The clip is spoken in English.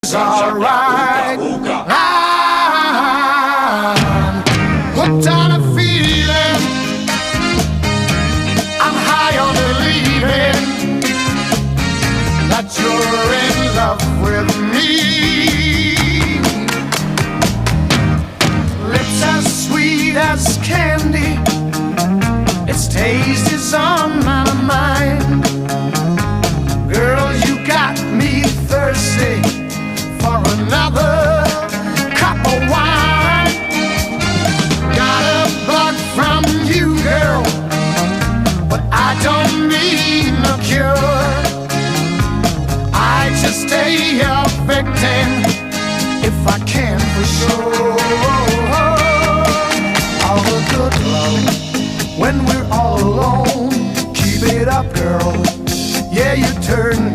It's alright. I'm hooked on a feeling. I'm high on believing that you're in love with me. Lips as sweet as candy. Its taste is on my mind. Girl, you got me thirsty for another cup of wine. Got a bug from you, girl, but I don't need no cure. I just stay a victim if I can for sure. All the good love when we're all alone. Keep it up, girl. Yeah, you turn